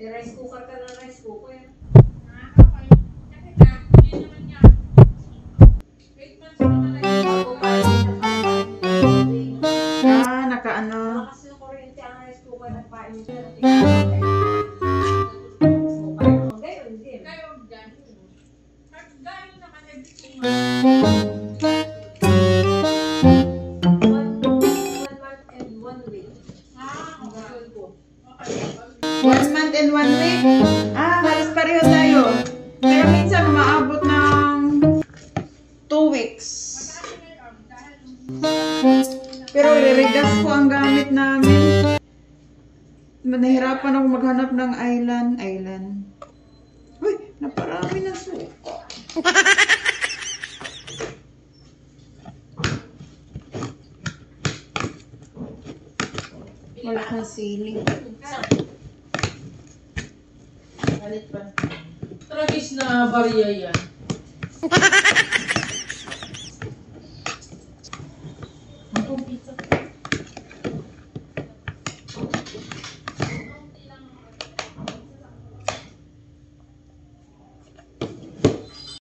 Rice cooker ka na rice cooker. Nakaano. Kasi yung kuryente ang rice cooker at pain nyo. One month and 1 week? Halos pareho tayo. Pero minsan umaabot ng 2 weeks. Pero regas ko ang gamit namin. Nahirapan ako maghanap ng island. Uy, naparami ng suka. Wala kang sili. Tragis na barya yan.